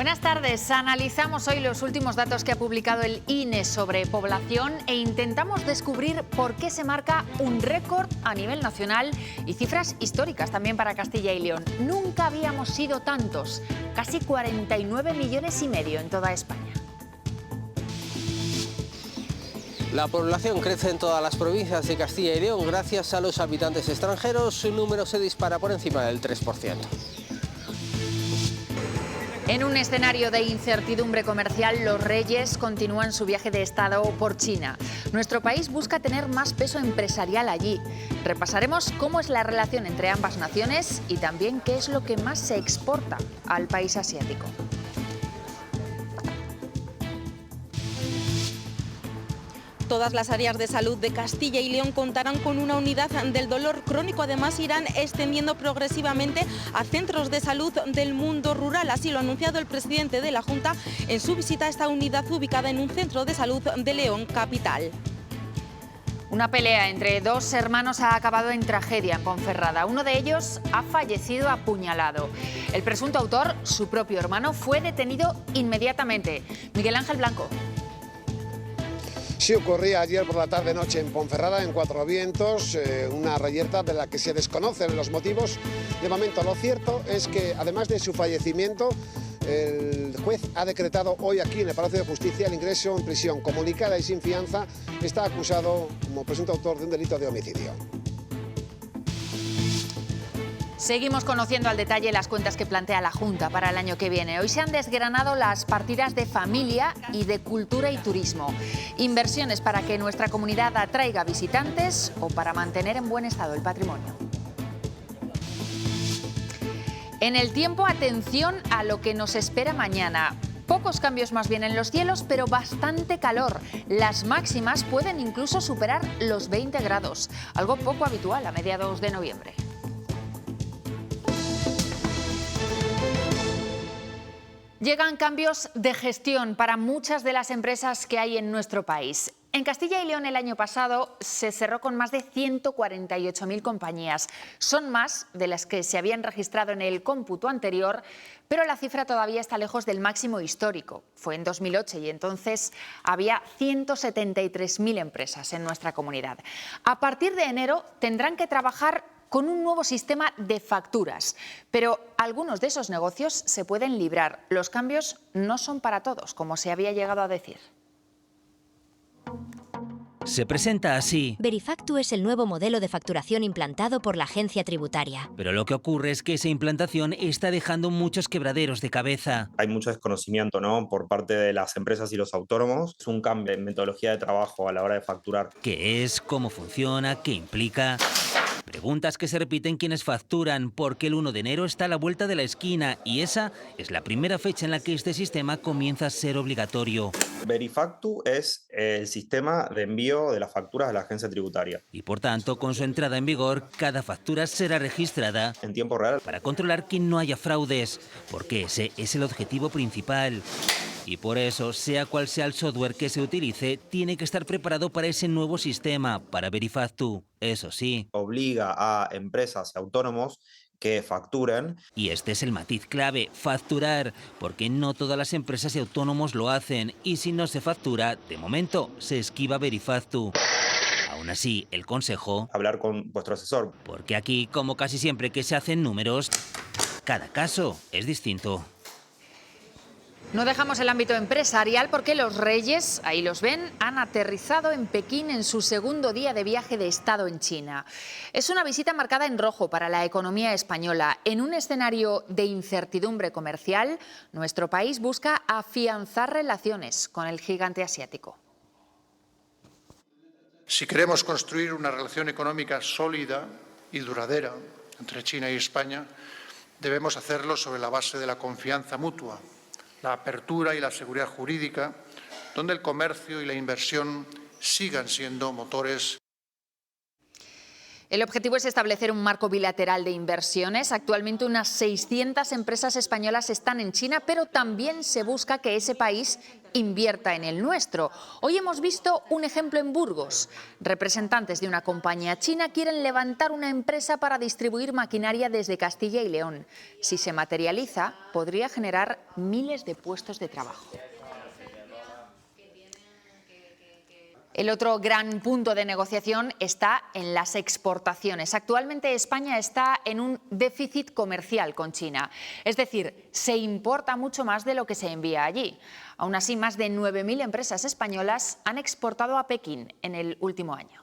Buenas tardes. Analizamos hoy los últimos datos que ha publicado el INE sobre población e intentamos descubrir por qué se marca un récord a nivel nacional y cifras históricas también para Castilla y León. Nunca habíamos sido tantos, casi 49,5 millones en toda España. La población crece en todas las provincias de Castilla y León. Gracias a los habitantes extranjeros, su número se dispara por encima del 3%. En un escenario de incertidumbre comercial, los reyes continúan su viaje de Estado por China. Nuestro país busca tener más peso empresarial allí. Repasaremos cómo es la relación entre ambas naciones y también qué es lo que más se exporta al país asiático. Todas las áreas de salud de Castilla y León contarán con una unidad del dolor crónico. Además, irán extendiendo progresivamente a centros de salud del mundo rural. Así lo ha anunciado el presidente de la Junta en su visita a esta unidad ubicada en un centro de salud de León capital. Una pelea entre dos hermanos ha acabado en tragedia en Ponferrada. Uno de ellos ha fallecido apuñalado. El presunto autor, su propio hermano, fue detenido inmediatamente. Miguel Ángel Blanco. Sí, ocurría ayer por la tarde-noche en Ponferrada, en Cuatro Vientos, una reyerta de la que se desconocen los motivos. De momento, lo cierto es que, además de su fallecimiento, el juez ha decretado hoy aquí en el Palacio de Justicia el ingreso en prisión comunicada y sin fianza. Está acusado como presunto autor de un delito de homicidio. Seguimos conociendo al detalle las cuentas que plantea la Junta para el año que viene. Hoy se han desgranado las partidas de familia y de cultura y turismo. Inversiones para que nuestra comunidad atraiga visitantes o para mantener en buen estado el patrimonio. En el tiempo, atención a lo que nos espera mañana. Pocos cambios más bien en los cielos, pero bastante calor. Las máximas pueden incluso superar los 20 grados, algo poco habitual a mediados de noviembre. Llegan cambios de gestión para muchas de las empresas que hay en nuestro país. En Castilla y León el año pasado se cerró con más de 148.000 compañías. Son más de las que se habían registrado en el cómputo anterior, pero la cifra todavía está lejos del máximo histórico. Fue en 2008 y entonces había 173.000 empresas en nuestra comunidad. A partir de enero tendrán que trabajar con un nuevo sistema de facturas. Pero algunos de esos negocios se pueden librar. Los cambios no son para todos, como se había llegado a decir. Se presenta así. Verifactu es el nuevo modelo de facturación implantado por la agencia tributaria. Pero lo que ocurre es que esa implantación está dejando muchos quebraderos de cabeza. Hay mucho desconocimiento, ¿no?, por parte de las empresas y los autónomos. Es un cambio en metodología de trabajo a la hora de facturar. ¿Qué es? ¿Cómo funciona? ¿Qué implica? Preguntas que se repiten quienes facturan, porque el 1 de enero está a la vuelta de la esquina y esa es la primera fecha en la que este sistema comienza a ser obligatorio. Verifactu es el sistema de envío de las facturas a la agencia tributaria. Y por tanto, con su entrada en vigor, cada factura será registrada en tiempo real para controlar que no haya fraudes, porque ese es el objetivo principal. Y por eso, sea cual sea el software que se utilice, tiene que estar preparado para ese nuevo sistema, para Verifactu. Eso sí, obliga a empresas y autónomos que facturen. Y este es el matiz clave, facturar, porque no todas las empresas y autónomos lo hacen. Y si no se factura, de momento, se esquiva Verifactu. Aún así, el consejo... hablar con vuestro asesor. Porque aquí, como casi siempre que se hacen números, cada caso es distinto. No dejamos el ámbito empresarial porque los reyes, ahí los ven, han aterrizado en Pekín en su segundo día de viaje de Estado en China. Es una visita marcada en rojo para la economía española. En un escenario de incertidumbre comercial, nuestro país busca afianzar relaciones con el gigante asiático. Si queremos construir una relación económica sólida y duradera entre China y España, debemos hacerlo sobre la base de la confianza mutua, la apertura y la seguridad jurídica, donde el comercio y la inversión sigan siendo motores. El objetivo es establecer un marco bilateral de inversiones. Actualmente unas 600 empresas españolas están en China, pero también se busca que ese país invierta en el nuestro. Hoy hemos visto un ejemplo en Burgos. Representantes de una compañía china quieren levantar una empresa para distribuir maquinaria desde Castilla y León. Si se materializa, podría generar miles de puestos de trabajo. El otro gran punto de negociación está en las exportaciones. Actualmente España está en un déficit comercial con China. Es decir, se importa mucho más de lo que se envía allí. Aún así, más de 9.000 empresas españolas han exportado a Pekín en el último año.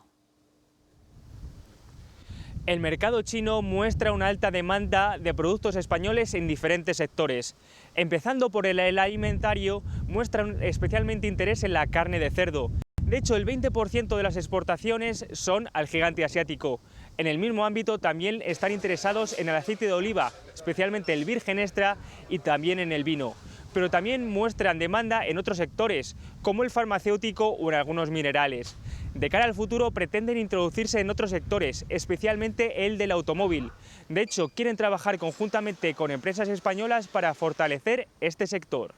El mercado chino muestra una alta demanda de productos españoles en diferentes sectores. Empezando por el alimentario, muestra especialmente interés en la carne de cerdo. De hecho, el 20% de las exportaciones son al gigante asiático. En el mismo ámbito también están interesados en el aceite de oliva, especialmente el virgen extra, y también en el vino. Pero también muestran demanda en otros sectores, como el farmacéutico o en algunos minerales. De cara al futuro pretenden introducirse en otros sectores, especialmente el del automóvil. De hecho, quieren trabajar conjuntamente con empresas españolas para fortalecer este sector.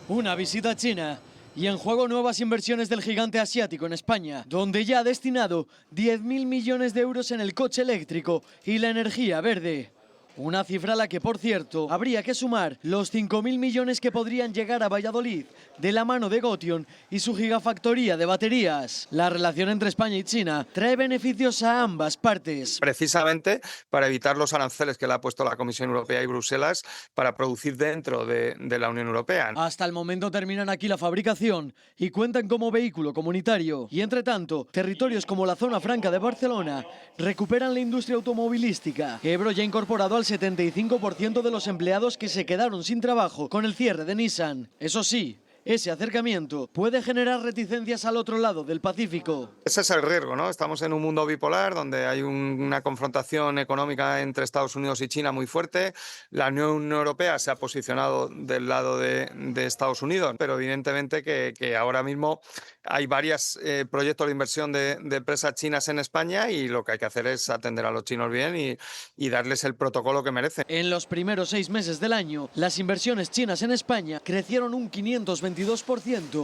Una visita a China. Y en juego nuevas inversiones del gigante asiático en España, donde ya ha destinado 10.000 millones de euros en el coche eléctrico y la energía verde. Una cifra a la que, por cierto, habría que sumar los 5.000 millones que podrían llegar a Valladolid de la mano de Gotion y su gigafactoría de baterías. La relación entre España y China trae beneficios a ambas partes. Precisamente para evitar los aranceles que le ha puesto la Comisión Europea y Bruselas para producir dentro de la Unión Europea. Hasta el momento terminan aquí la fabricación y cuentan como vehículo comunitario. Y entre tanto, territorios como la Zona Franca de Barcelona recuperan la industria automovilística. Ebro ya ha incorporado al 75% de los empleados que se quedaron sin trabajo con el cierre de Nissan. Eso sí, ese acercamiento puede generar reticencias al otro lado del Pacífico. Ese es el riesgo, ¿no? Estamos en un mundo bipolar donde hay una confrontación económica entre Estados Unidos y China muy fuerte. La Unión Europea se ha posicionado del lado de Estados Unidos, pero evidentemente que ahora mismo hay varios proyectos de inversión de empresas chinas en España y lo que hay que hacer es atender a los chinos bien y darles el protocolo que merecen. En los primeros 6 meses del año, las inversiones chinas en España crecieron un 522%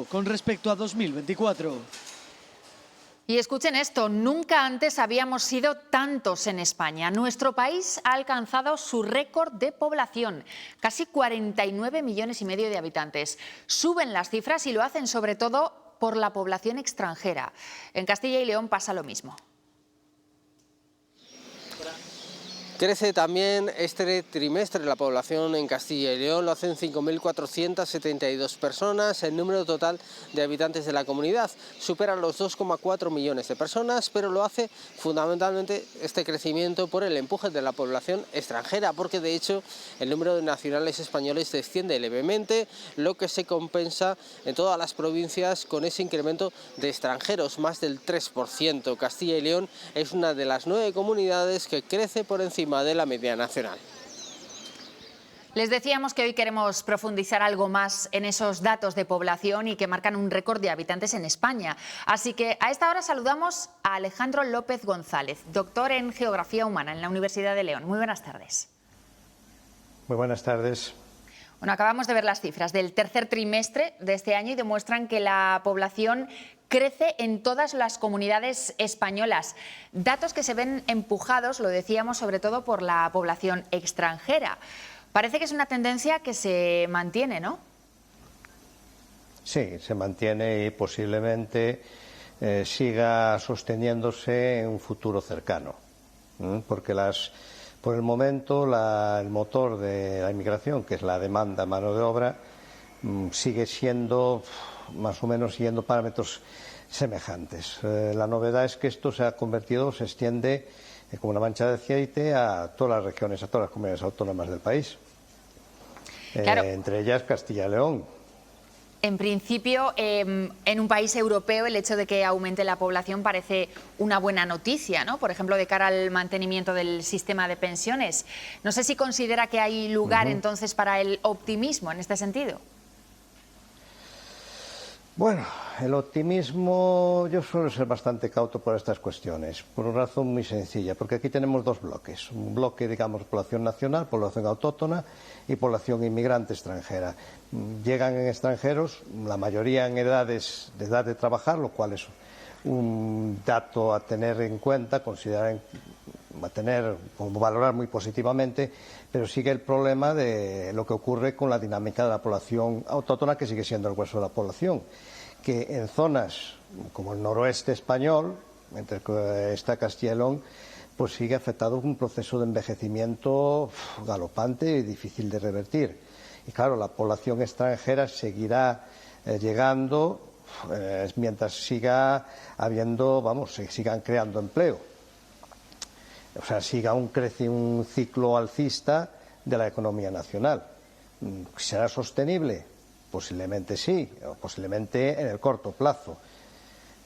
con respecto a 2024. Y escuchen esto, nunca antes habíamos sido tantos en España. Nuestro país ha alcanzado su récord de población, casi 49,5 millones de habitantes. Suben las cifras y lo hacen sobre todo por la población extranjera. En Castilla y León pasa lo mismo. Crece también este trimestre la población en Castilla y León, lo hacen 5.472 personas. El número total de habitantes de la comunidad supera los 2,4 millones de personas, pero lo hace fundamentalmente este crecimiento por el empuje de la población extranjera, porque de hecho el número de nacionales españoles desciende levemente, lo que se compensa en todas las provincias con ese incremento de extranjeros, más del 3%. Castilla y León es una de las 9 comunidades que crece por encima de la media nacional. Les decíamos que hoy queremos profundizar algo más en esos datos de población y que marcan un récord de habitantes en España. Así que a esta hora saludamos a Alejandro López González, doctor en Geografía Humana en la Universidad de León. Muy buenas tardes. Muy buenas tardes. Bueno, acabamos de ver las cifras del tercer trimestre de este año y demuestran que la población crece en todas las comunidades españolas. Datos que se ven empujados, lo decíamos, sobre todo por la población extranjera. Parece que es una tendencia que se mantiene, ¿no? Sí, se mantiene y posiblemente siga sosteniéndose en un futuro cercano, porque por el momento el motor de la inmigración, que es la demanda de mano de obra, sigue siendo más o menos siguiendo parámetros semejantes. La novedad es que esto se extiende como una mancha de aceite a todas las regiones, a todas las comunidades autónomas del país, claro. Entre ellas Castilla y León. En principio, en un país europeo, el hecho de que aumente la población parece una buena noticia, ¿no? Por ejemplo, de cara al mantenimiento del sistema de pensiones. No sé si considera que hay lugar entonces para el optimismo en este sentido. Bueno, el optimismo, yo suelo ser bastante cauto por estas cuestiones, por una razón muy sencilla, porque aquí tenemos dos bloques, un bloque, digamos, población nacional, población autóctona y población inmigrante extranjera. Llegan extranjeros, la mayoría en edad de trabajar, lo cual es un dato a tener en cuenta, considerar, valorar muy positivamente, pero sigue el problema de lo que ocurre con la dinámica de la población autóctona, que sigue siendo el grueso de la población, que en zonas como el noroeste español, entre está Castilla y León, pues sigue afectado un proceso de envejecimiento galopante y difícil de revertir. Y claro, la población extranjera seguirá llegando mientras siga habiendo, se sigan creando empleo. O sea, siga un ciclo alcista de la economía nacional. ¿Será sostenible? Posiblemente sí, o posiblemente en el corto plazo.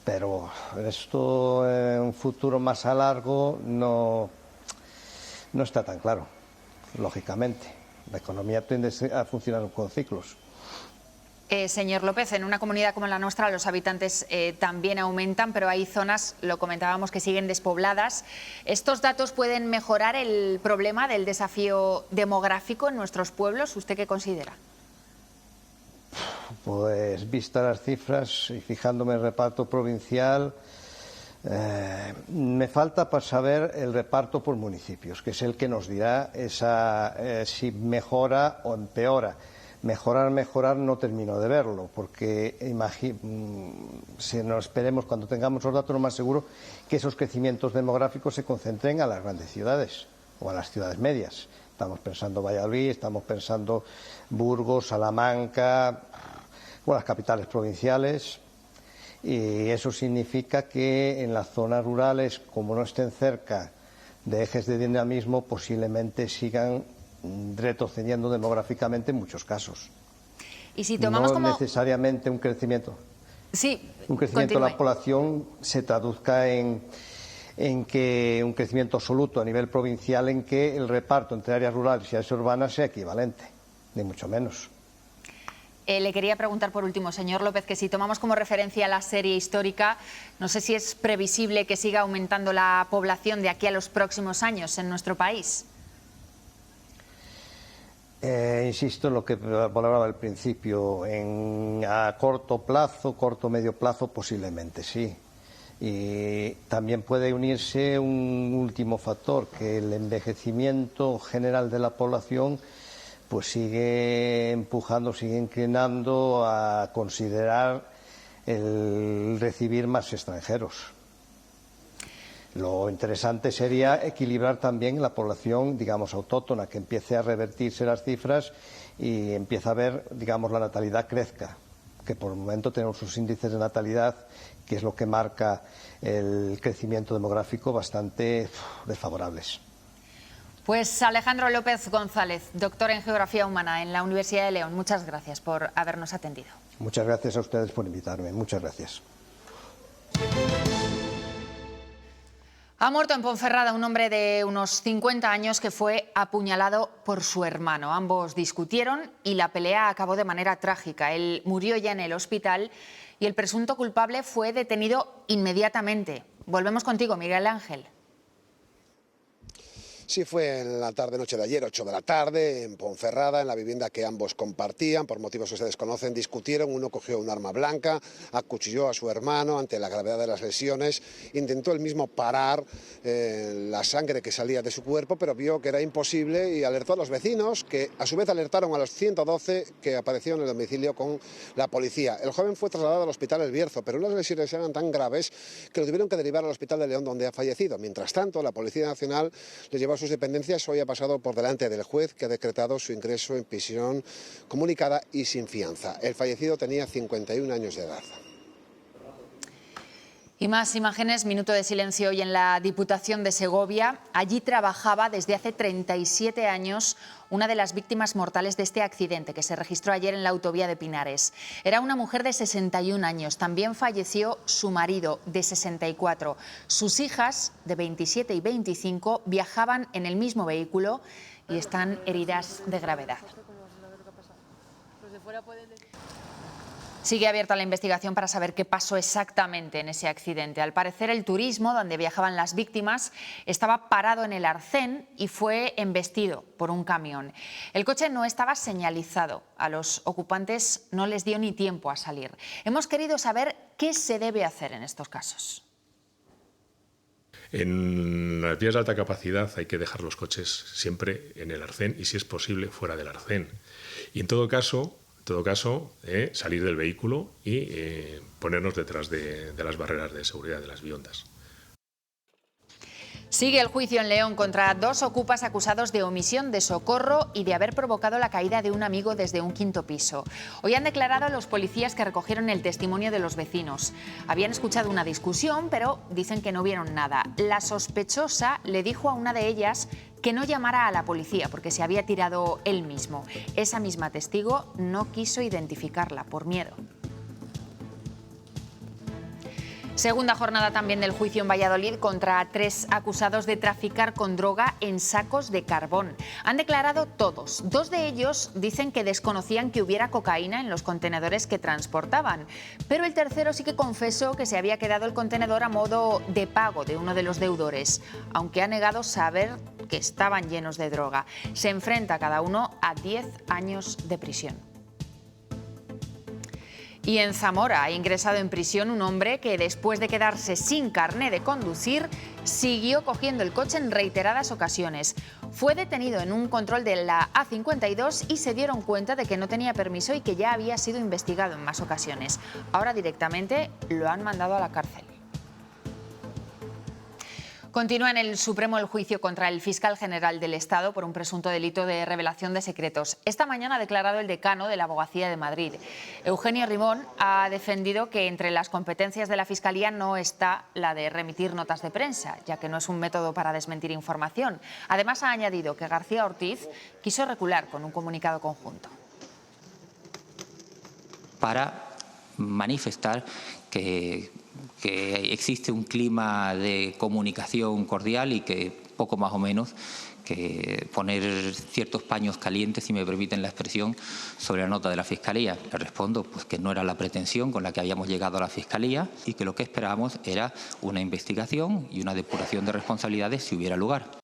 Pero esto en un futuro más a largo no está tan claro, lógicamente. La economía tiende a funcionar con ciclos. Señor López, en una comunidad como la nuestra los habitantes también aumentan, pero hay zonas, lo comentábamos, que siguen despobladas. ¿Estos datos pueden mejorar el problema del desafío demográfico en nuestros pueblos? ¿Usted qué considera? Pues vistas las cifras y fijándome en el reparto provincial, me falta para saber el reparto por municipios, que es el que nos dirá si mejora o empeora. Mejorar no termino de verlo, porque si nos esperemos, cuando tengamos los datos, lo más seguro que esos crecimientos demográficos se concentren a las grandes ciudades o a las ciudades medias. Estamos pensando Valladolid, estamos pensando Burgos, Salamanca, o las capitales provinciales, y eso significa que en las zonas rurales, como no estén cerca de ejes de dinamismo, posiblemente sigan retrocediendo demográficamente en muchos casos. Y si tomamos no necesariamente un crecimiento. Sí, un crecimiento de la población se traduzca en que un crecimiento absoluto a nivel provincial, en que el reparto entre áreas rurales y áreas urbanas sea equivalente, ni mucho menos. Le quería preguntar por último, señor López, que si tomamos como referencia la serie histórica, no sé si es previsible que siga aumentando la población de aquí a los próximos años en nuestro país. Insisto en lo que hablaba al principio, a corto plazo, medio plazo, posiblemente sí. Y también puede unirse un último factor, que el envejecimiento general de la población pues sigue empujando, sigue inclinando a considerar el recibir más extranjeros. Lo interesante sería equilibrar también la población, digamos, autóctona, que empiece a revertirse las cifras y empiece a ver, digamos, la natalidad crezca, que por el momento tenemos sus índices de natalidad, que es lo que marca el crecimiento demográfico, bastante desfavorables. Pues Alejandro López González, doctor en Geografía Humana en la Universidad de León, muchas gracias por habernos atendido. Muchas gracias a ustedes por invitarme, muchas gracias. Ha muerto en Ponferrada un hombre de unos 50 años que fue apuñalado por su hermano. Ambos discutieron y la pelea acabó de manera trágica. Él murió ya en el hospital y el presunto culpable fue detenido inmediatamente. Volvemos contigo, Miguel Ángel. Sí, fue en la tarde-noche de ayer, 8 de la tarde, en Ponferrada, en la vivienda que ambos compartían. Por motivos que se desconocen, discutieron. Uno cogió un arma blanca, acuchilló a su hermano ante la gravedad de las lesiones. Intentó él mismo parar la sangre que salía de su cuerpo, pero vio que era imposible y alertó a los vecinos, que a su vez alertaron a los 112 que aparecieron en el domicilio con la policía. El joven fue trasladado al hospital El Bierzo, pero unas lesiones eran tan graves que lo tuvieron que derivar al hospital de León, donde ha fallecido. Mientras tanto, la Policía Nacional le llevó a sus dependencias. Hoy ha pasado por delante del juez, que ha decretado su ingreso en prisión comunicada y sin fianza. El fallecido tenía 51 años de edad. Y más imágenes, minuto de silencio hoy en la Diputación de Segovia. Allí trabajaba desde hace 37 años una de las víctimas mortales de este accidente que se registró ayer en la autovía de Pinares. Era una mujer de 61 años. También falleció su marido, de 64. Sus hijas, de 27 y 25, viajaban en el mismo vehículo y están heridas de gravedad. Sigue abierta la investigación para saber qué pasó exactamente en ese accidente. Al parecer, el turismo donde viajaban las víctimas estaba parado en el arcén y fue embestido por un camión. El coche no estaba señalizado. A los ocupantes no les dio ni tiempo a salir. Hemos querido saber qué se debe hacer en estos casos. En las vías de alta capacidad hay que dejar los coches siempre en el arcén y, si es posible, fuera del arcén. Y en todo caso, salir del vehículo y ponernos detrás de las barreras de seguridad de las viundas. Sigue el juicio en León contra 2 ocupas acusados de omisión de socorro y de haber provocado la caída de un amigo desde un 5º piso. Hoy han declarado a los policías que recogieron el testimonio de los vecinos. Habían escuchado una discusión, pero dicen que no vieron nada. La sospechosa le dijo a una de ellas que no llamara a la policía porque se había tirado él mismo. Esa misma testigo no quiso identificarla por miedo. Segunda jornada también del juicio en Valladolid contra 3 acusados de traficar con droga en sacos de carbón. Han declarado todos. 2 de ellos dicen que desconocían que hubiera cocaína en los contenedores que transportaban. Pero el tercero sí que confesó que se había quedado el contenedor a modo de pago de uno de los deudores, aunque ha negado saber que estaban llenos de droga. Se enfrenta cada uno a 10 años de prisión. Y en Zamora ha ingresado en prisión un hombre que, después de quedarse sin carné de conducir, siguió cogiendo el coche en reiteradas ocasiones. Fue detenido en un control de la A52 y se dieron cuenta de que no tenía permiso y que ya había sido investigado en más ocasiones. Ahora directamente lo han mandado a la cárcel. Continúa en el Supremo el juicio contra el fiscal general del Estado por un presunto delito de revelación de secretos. Esta mañana ha declarado el decano de la Abogacía de Madrid. Eugenio Rimón ha defendido que entre las competencias de la Fiscalía no está la de remitir notas de prensa, ya que no es un método para desmentir información. Además, ha añadido que García Ortiz quiso recular con un comunicado conjunto. Para manifestar que existe un clima de comunicación cordial y que poco más o menos que poner ciertos paños calientes, si me permiten la expresión, sobre la nota de la Fiscalía. Le respondo pues que no era la pretensión con la que habíamos llegado a la Fiscalía y que lo que esperábamos era una investigación y una depuración de responsabilidades si hubiera lugar.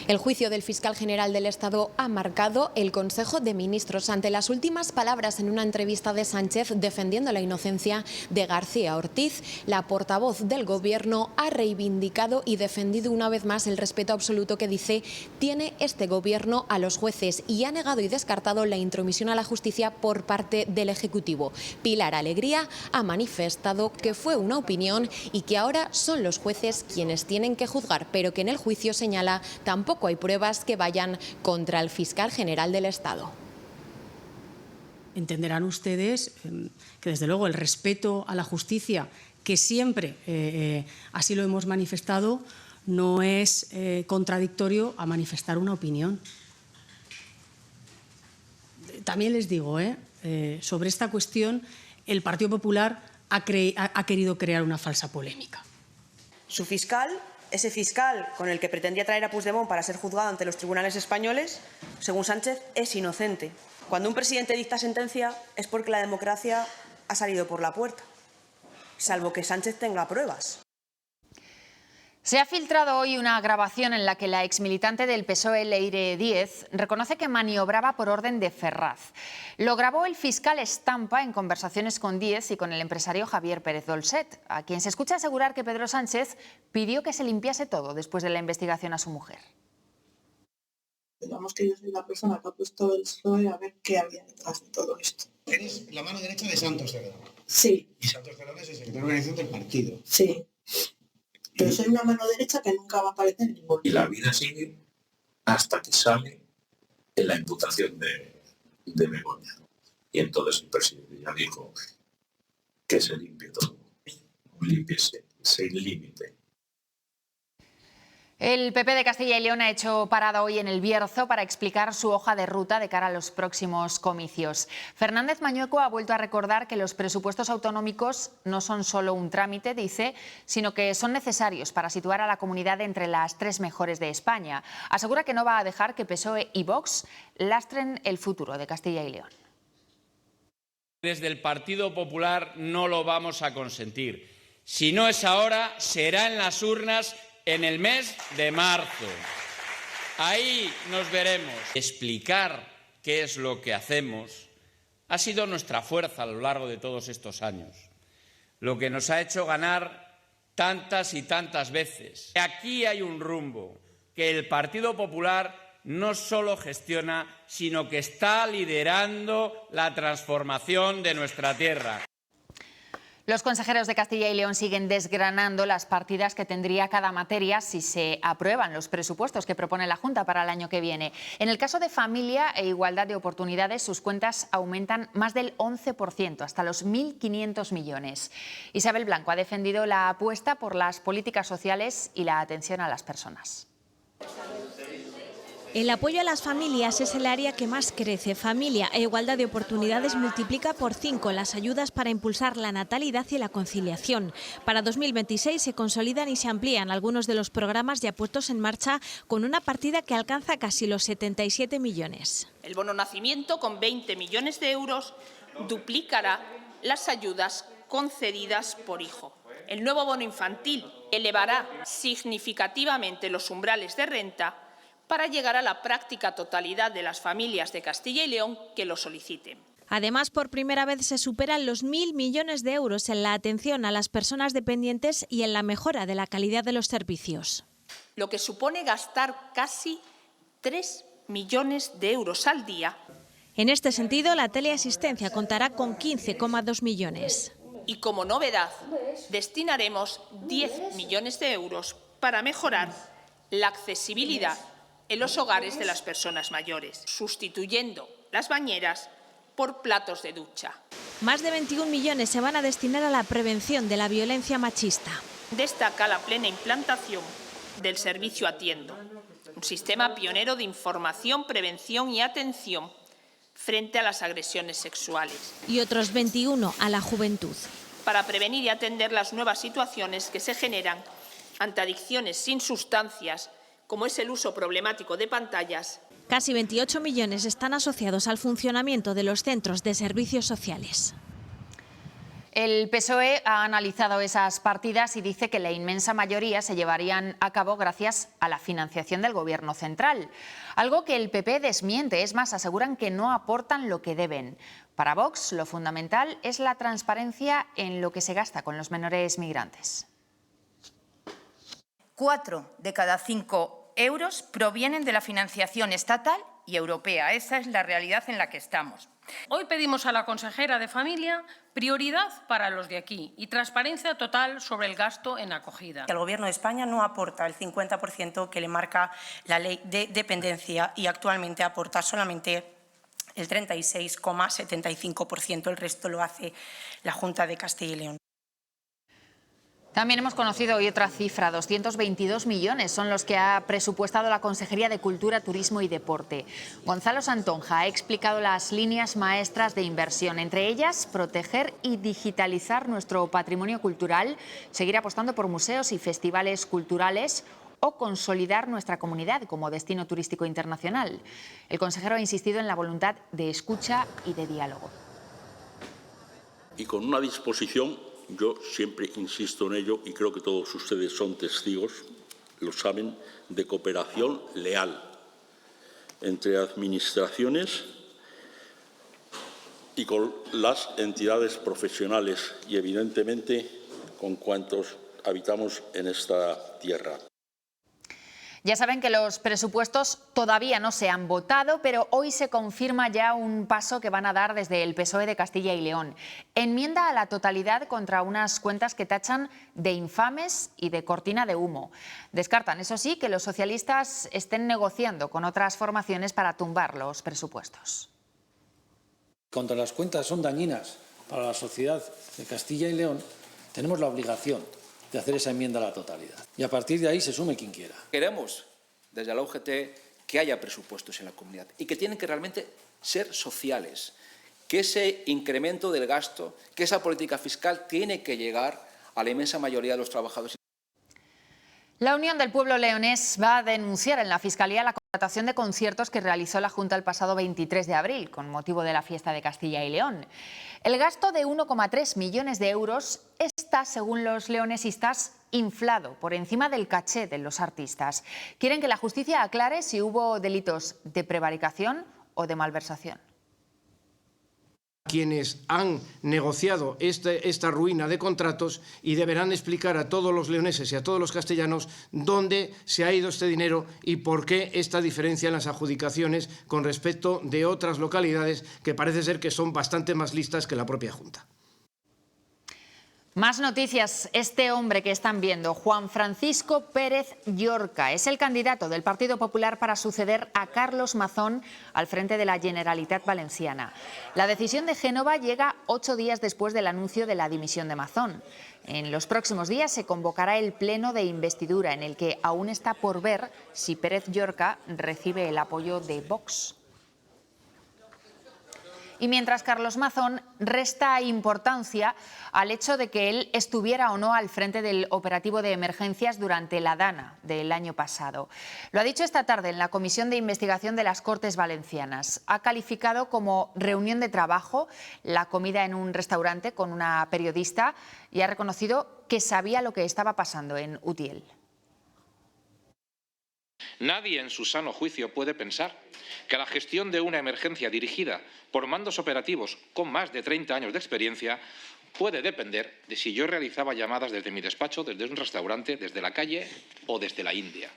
El juicio del fiscal general del Estado ha marcado el Consejo de Ministros ante las últimas palabras en una entrevista de Sánchez defendiendo la inocencia de García Ortiz. La portavoz del Gobierno ha reivindicado y defendido una vez más el respeto absoluto que dice tiene este Gobierno a los jueces y ha negado y descartado la intromisión a la justicia por parte del Ejecutivo. Pilar Alegría ha manifestado que fue una opinión y que ahora son los jueces quienes tienen que juzgar, pero que en el juicio señala tampoco hay pruebas que vayan contra el fiscal general del Estado. Entenderán ustedes que, desde luego, el respeto a la justicia, que siempre así lo hemos manifestado, no es contradictorio a manifestar una opinión. También les digo, sobre esta cuestión, el Partido Popular ha querido crear una falsa polémica. Su fiscal, ese fiscal con el que pretendía traer a Puigdemont para ser juzgado ante los tribunales españoles, según Sánchez, es inocente. Cuando un presidente dicta sentencia es porque la democracia ha salido por la puerta, salvo que Sánchez tenga pruebas. Se ha filtrado hoy una grabación en la que la exmilitante del PSOE, Leire Díez, reconoce que maniobraba por orden de Ferraz. Lo grabó el fiscal Estampa en conversaciones con Díez y con el empresario Javier Pérez Dolcet, a quien se escucha asegurar que Pedro Sánchez pidió que se limpiase todo después de la investigación a su mujer. Digamos que yo soy la persona que ha puesto el PSOE a ver qué había detrás de todo esto. Eres la mano derecha de Santos Cerdán. Sí. Y Santos Cerdán es el secretario de organización del partido. Sí. Pero soy una mano derecha que nunca va a aparecer en ningún. Y la vida sigue hasta que sale en la imputación de Begoña. Y entonces el presidente ya dijo que se limpie todo. Límpiese, sin límite. El PP de Castilla y León ha hecho parada hoy en El Bierzo para explicar su hoja de ruta de cara a los próximos comicios. Fernández Mañueco ha vuelto a recordar que los presupuestos autonómicos no son solo un trámite, dice, sino que son necesarios para situar a la comunidad entre las 3 mejores de España. Asegura que no va a dejar que PSOE y Vox lastren el futuro de Castilla y León. Desde el Partido Popular no lo vamos a consentir. Si no es ahora, será en las urnas en el mes de marzo. Ahí nos veremos. Explicar qué es lo que hacemos ha sido nuestra fuerza a lo largo de todos estos años. Lo que nos ha hecho ganar tantas y tantas veces. Aquí hay un rumbo que el Partido Popular no solo gestiona, sino que está liderando la transformación de nuestra tierra. Los consejeros de Castilla y León siguen desgranando las partidas que tendría cada materia si se aprueban los presupuestos que propone la Junta para el año que viene. En el caso de familia e igualdad de oportunidades, sus cuentas aumentan más del 11%, hasta los 1.500 millones. Isabel Blanco ha defendido la apuesta por las políticas sociales y la atención a las personas. El apoyo a las familias es el área que más crece. Familia e igualdad de oportunidades multiplica por 5 las ayudas para impulsar la natalidad y la conciliación. Para 2026 se consolidan y se amplían algunos de los programas ya puestos en marcha con una partida que alcanza casi los 77 millones. El bono nacimiento, con 20 millones de euros, duplicará las ayudas concedidas por hijo. El nuevo bono infantil elevará significativamente los umbrales de renta para llegar a la práctica totalidad de las familias de Castilla y León que lo soliciten. Además, por primera vez se superan los 1.000 millones de euros en la atención a las personas dependientes y en la mejora de la calidad de los servicios. Lo que supone gastar casi 3 millones de euros al día. En este sentido, la teleasistencia contará con 15,2 millones. Y como novedad, destinaremos 10 millones de euros para mejorar la accesibilidad en los hogares de las personas mayores, sustituyendo las bañeras por platos de ducha. Más de 21 millones se van a destinar a la prevención de la violencia machista. Destaca la plena implantación del servicio Atiendo, un sistema pionero de información, prevención y atención frente a las agresiones sexuales. Y otros 21 a la juventud. Para prevenir y atender las nuevas situaciones que se generan ante adicciones sin sustancias, como es el uso problemático de pantallas. Casi 28 millones están asociados al funcionamiento de los centros de servicios sociales. El PSOE ha analizado esas partidas y dice que la inmensa mayoría se llevarían a cabo gracias a la financiación del Gobierno central. Algo que el PP desmiente, es más, aseguran que no aportan lo que deben. Para Vox, lo fundamental es la transparencia en lo que se gasta con los menores migrantes. 4 de cada 5 euros provienen de la financiación estatal y europea. Esa es la realidad en la que estamos. Hoy pedimos a la consejera de Familia prioridad para los de aquí y transparencia total sobre el gasto en acogida. El Gobierno de España no aporta el 50% que le marca la ley de dependencia y actualmente aporta solamente el 36,75%. El resto lo hace la Junta de Castilla y León. También hemos conocido hoy otra cifra, 222 millones son los que ha presupuestado la Consejería de Cultura, Turismo y Deporte. Gonzalo Santonja ha explicado las líneas maestras de inversión, entre ellas proteger y digitalizar nuestro patrimonio cultural, seguir apostando por museos y festivales culturales o consolidar nuestra comunidad como destino turístico internacional. El consejero ha insistido en la voluntad de escucha y de diálogo. Y con una disposición, yo siempre insisto en ello y creo que todos ustedes son testigos, lo saben, de cooperación leal entre administraciones y con las entidades profesionales y, evidentemente, con cuantos habitamos en esta tierra. Ya saben que los presupuestos todavía no se han votado, pero hoy se confirma ya un paso que van a dar desde el PSOE de Castilla y León. Enmienda a la totalidad contra unas cuentas que tachan de infames y de cortina de humo. Descartan, eso sí, que los socialistas estén negociando con otras formaciones para tumbar los presupuestos. Cuando las cuentas son dañinas para la sociedad de Castilla y León, tenemos la obligación de hacer esa enmienda a la totalidad. Y a partir de ahí se sume quien quiera. Queremos, desde la UGT, que haya presupuestos en la comunidad y que tienen que realmente ser sociales, que ese incremento del gasto, que esa política fiscal tiene que llegar a la inmensa mayoría de los trabajadores. La Unión del Pueblo Leonés va a denunciar en la Fiscalía la contratación de conciertos que realizó la Junta el pasado 23 de abril, con motivo de la fiesta de Castilla y León. El gasto de 1,3 millones de euros está, según los leonesistas, inflado por encima del caché de los artistas. Quieren que la justicia aclare si hubo delitos de prevaricación o de malversación. Quienes han negociado esta ruina de contratos y deberán explicar a todos los leoneses y a todos los castellanos dónde se ha ido este dinero y por qué esta diferencia en las adjudicaciones con respecto de otras localidades que parece ser que son bastante más listas que la propia Junta. Más noticias. Este hombre que están viendo, Juan Francisco Pérez Llorca, es el candidato del Partido Popular para suceder a Carlos Mazón al frente de la Generalitat Valenciana. La decisión de Génova llega 8 días después del anuncio de la dimisión de Mazón. En los próximos días se convocará el pleno de investidura, en el que aún está por ver si Pérez Llorca recibe el apoyo de Vox. Y mientras Carlos Mazón resta importancia al hecho de que él estuviera o no al frente del operativo de emergencias durante la Dana del año pasado. Lo ha dicho esta tarde en la Comisión de Investigación de las Cortes Valencianas. Ha calificado como reunión de trabajo la comida en un restaurante con una periodista y ha reconocido que sabía lo que estaba pasando en Utiel. Nadie en su sano juicio puede pensar que la gestión de una emergencia dirigida por mandos operativos con más de 30 años de experiencia puede depender de si yo realizaba llamadas desde mi despacho, desde un restaurante, desde la calle o desde la India.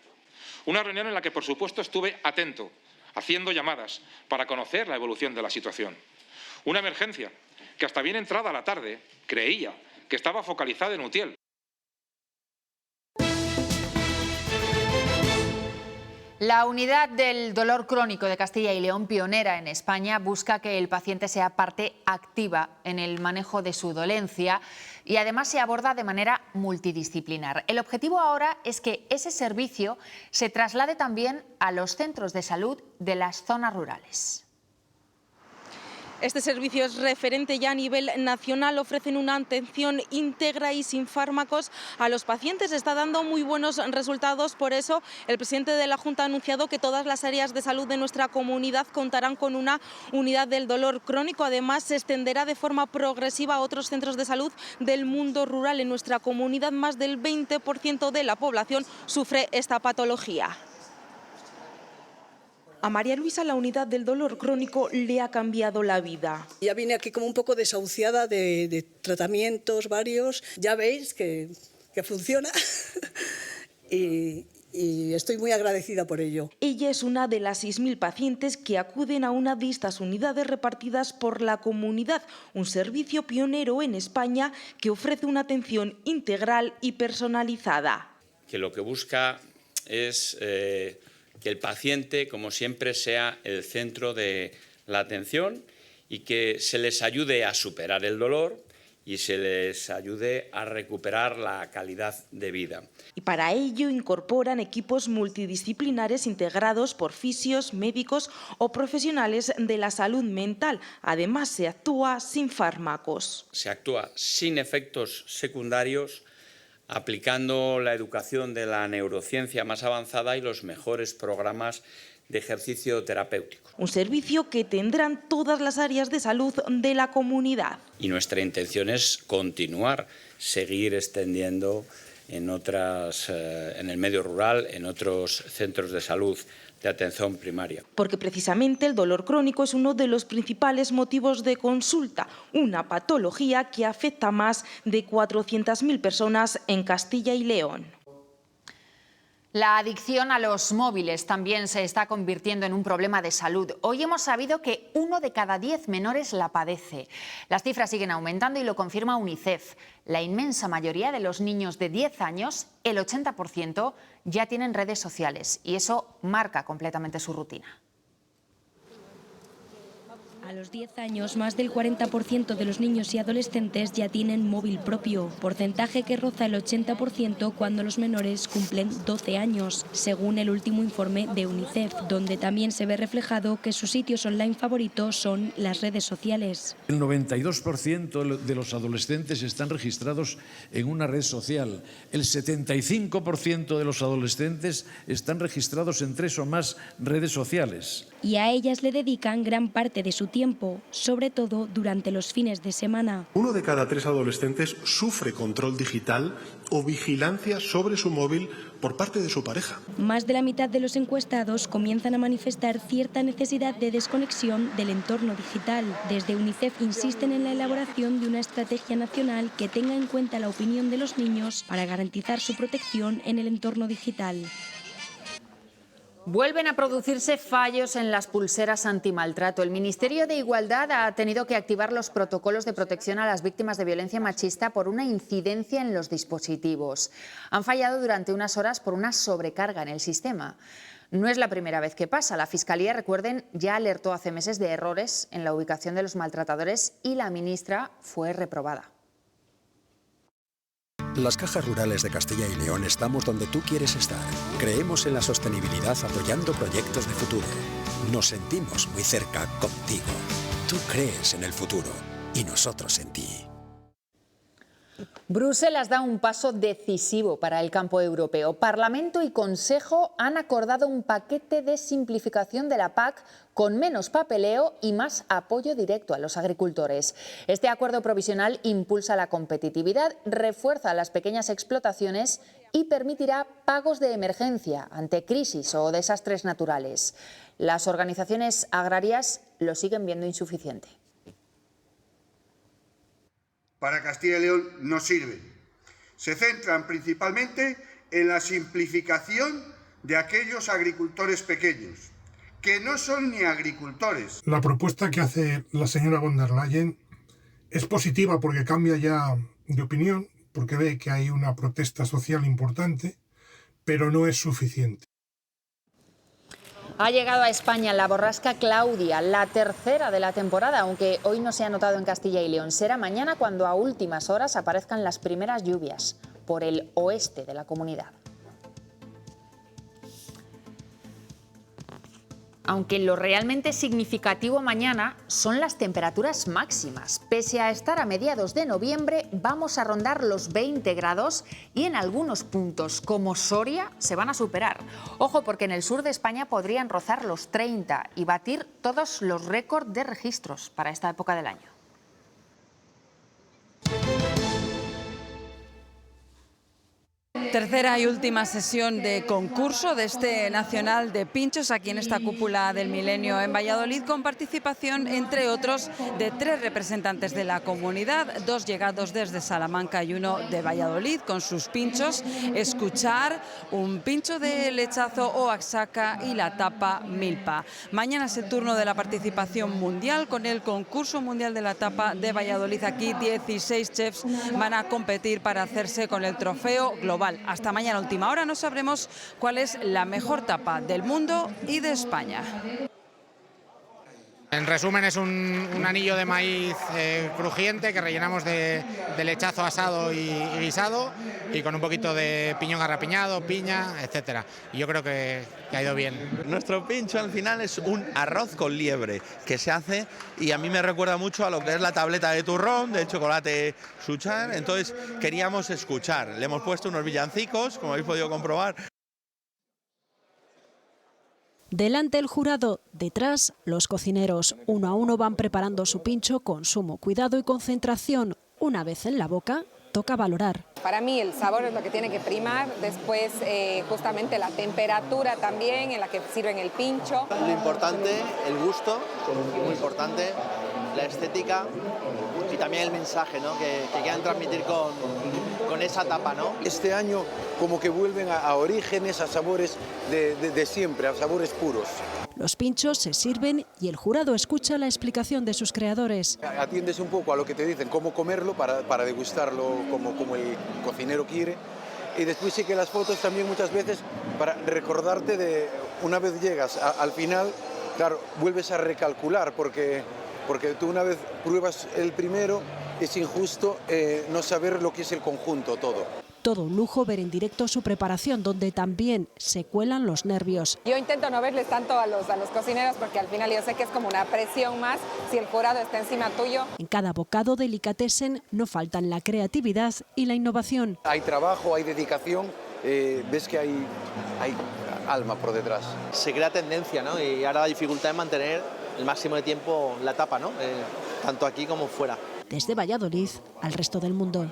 Una reunión en la que, por supuesto, estuve atento, haciendo llamadas para conocer la evolución de la situación. Una emergencia que hasta bien entrada la tarde creía que estaba focalizada en Utiel. La unidad del dolor crónico de Castilla y León, pionera en España, busca que el paciente sea parte activa en el manejo de su dolencia y además se aborda de manera multidisciplinar. El objetivo ahora es que ese servicio se traslade también a los centros de salud de las zonas rurales. Este servicio es referente ya a nivel nacional, ofrecen una atención íntegra y sin fármacos a los pacientes. Está dando muy buenos resultados, por eso el presidente de la Junta ha anunciado que todas las áreas de salud de nuestra comunidad contarán con una unidad del dolor crónico. Además, se extenderá de forma progresiva a otros centros de salud del mundo rural. En nuestra comunidad, más del 20% de la población sufre esta patología. A María Luisa la unidad del dolor crónico le ha cambiado la vida. Ya vine aquí como un poco desahuciada de tratamientos varios. Ya veis que funciona y estoy muy agradecida por ello. Ella es una de las 6.000 pacientes que acuden a una de estas unidades repartidas por la comunidad, un servicio pionero en España que ofrece una atención integral y personalizada. Que lo que busca es que el paciente, como siempre, sea el centro de la atención y que se les ayude a superar el dolor y se les ayude a recuperar la calidad de vida. Y para ello incorporan equipos multidisciplinares integrados por fisios, médicos o profesionales de la salud mental. Además, se actúa sin fármacos. Se actúa sin efectos secundarios, aplicando la educación de la neurociencia más avanzada y los mejores programas de ejercicio terapéutico. Un servicio que tendrán todas las áreas de salud de la comunidad. Y nuestra intención es continuar, seguir extendiendo en el medio rural, en otros centros de salud de atención primaria. Porque precisamente el dolor crónico es uno de los principales motivos de consulta, una patología que afecta a más de 400.000 personas en Castilla y León. La adicción a los móviles también se está convirtiendo en un problema de salud. Hoy hemos sabido que 1 de cada 10 menores la padece. Las cifras siguen aumentando y lo confirma UNICEF. La inmensa mayoría de los niños de 10 años, el 80%, ya tienen redes sociales y eso marca completamente su rutina. A los 10 años, más del 40% de los niños y adolescentes ya tienen móvil propio, porcentaje que roza el 80% cuando los menores cumplen 12 años, según el último informe de UNICEF, donde también se ve reflejado que sus sitios online favoritos son las redes sociales. El 92% de los adolescentes están registrados en una red social. El 75% de los adolescentes están registrados en 3 o más redes sociales. Y a ellas le dedican gran parte de su tiempo, sobre todo durante los fines de semana. 1 de cada 3 adolescentes sufre control digital o vigilancia sobre su móvil por parte de su pareja. Más de la mitad de los encuestados comienzan a manifestar cierta necesidad de desconexión del entorno digital. Desde UNICEF insisten en la elaboración de una estrategia nacional que tenga en cuenta la opinión de los niños para garantizar su protección en el entorno digital. Vuelven a producirse fallos en las pulseras antimaltrato. El Ministerio de Igualdad ha tenido que activar los protocolos de protección a las víctimas de violencia machista por una incidencia en los dispositivos. Han fallado durante unas horas por una sobrecarga en el sistema. No es la primera vez que pasa. La Fiscalía, recuerden, ya alertó hace meses de errores en la ubicación de los maltratadores y la ministra fue reprobada. Las Cajas Rurales de Castilla y León estamos donde tú quieres estar. Creemos en la sostenibilidad apoyando proyectos de futuro. Nos sentimos muy cerca contigo. Tú crees en el futuro y nosotros en ti. Bruselas da un paso decisivo para el campo europeo. Parlamento y Consejo han acordado un paquete de simplificación de la PAC con menos papeleo y más apoyo directo a los agricultores. Este acuerdo provisional impulsa la competitividad, refuerza las pequeñas explotaciones y permitirá pagos de emergencia ante crisis o desastres naturales. Las organizaciones agrarias lo siguen viendo insuficiente. Para Castilla y León no sirven. Se centran principalmente en la simplificación de aquellos agricultores pequeños, que no son ni agricultores. La propuesta que hace la señora von der Leyen es positiva porque cambia ya de opinión, porque ve que hay una protesta social importante, pero no es suficiente. Ha llegado a España la borrasca Claudia, la tercera de la temporada, aunque hoy no se ha notado en Castilla y León. Será mañana cuando a últimas horas aparezcan las primeras lluvias por el oeste de la comunidad. Aunque lo realmente significativo mañana son las temperaturas máximas. Pese a estar a mediados de noviembre, vamos a rondar los 20 grados y en algunos puntos, como Soria, se van a superar. Ojo, porque en el sur de España podrían rozar los 30 y batir todos los récords de registros para esta época del año. Tercera y última sesión de concurso de este Nacional de Pinchos aquí en esta cúpula del Milenio en Valladolid, con participación, entre otros, de 3 representantes de la comunidad, 2 llegados desde Salamanca y 1 de Valladolid, con sus pinchos. Escuchar un pincho de lechazo o axaca y la tapa milpa. Mañana es el turno de la participación mundial con el concurso mundial de la tapa de Valladolid. Aquí 16 chefs van a competir para hacerse con el trofeo global. Hasta mañana, última hora, no sabremos cuál es la mejor tapa del mundo y de España. En resumen, es un anillo de maíz crujiente que rellenamos de lechazo asado y guisado, y con un poquito de piñón garrapiñado, piña, etcétera. Y yo creo que ha ido bien. Nuestro pincho al final es un arroz con liebre que se hace, y a mí me recuerda mucho a lo que es la tableta de turrón, de chocolate Suchar. Entonces queríamos escuchar. Le hemos puesto unos villancicos, como habéis podido comprobar. Delante el jurado, detrás los cocineros. Uno a uno van preparando su pincho con sumo cuidado y concentración. Una vez en la boca, toca valorar. Para mí el sabor es lo que tiene que primar, después justamente la temperatura también en la que sirven el pincho. Lo importante, el gusto, muy importante, la estética y también el mensaje, ¿no?, que quieran transmitir con esa tapa, ¿no? Este año como que vuelven a orígenes, a sabores de siempre, a sabores puros. Los pinchos se sirven y el jurado escucha la explicación de sus creadores. Atiendes un poco a lo que te dicen, cómo comerlo para degustarlo como el cocinero quiere. Y después sí que las fotos también muchas veces para recordarte de, una vez llegas al final, claro, vuelves a recalcular porque porque tú una vez pruebas el primero, es injusto no saber lo que es el conjunto todo. Todo un lujo ver en directo su preparación, donde también se cuelan los nervios. Yo intento no verles tanto a los cocineros porque al final yo sé que es como una presión más si el jurado está encima tuyo. En cada bocado delicatessen no faltan la creatividad y la innovación. Hay trabajo, hay dedicación, ves que hay alma por detrás. Se crea tendencia, ¿no? Y ahora la dificultad es mantener el máximo de tiempo la tapa, ¿no? Tanto aquí como fuera. Desde Valladolid al resto del mundo.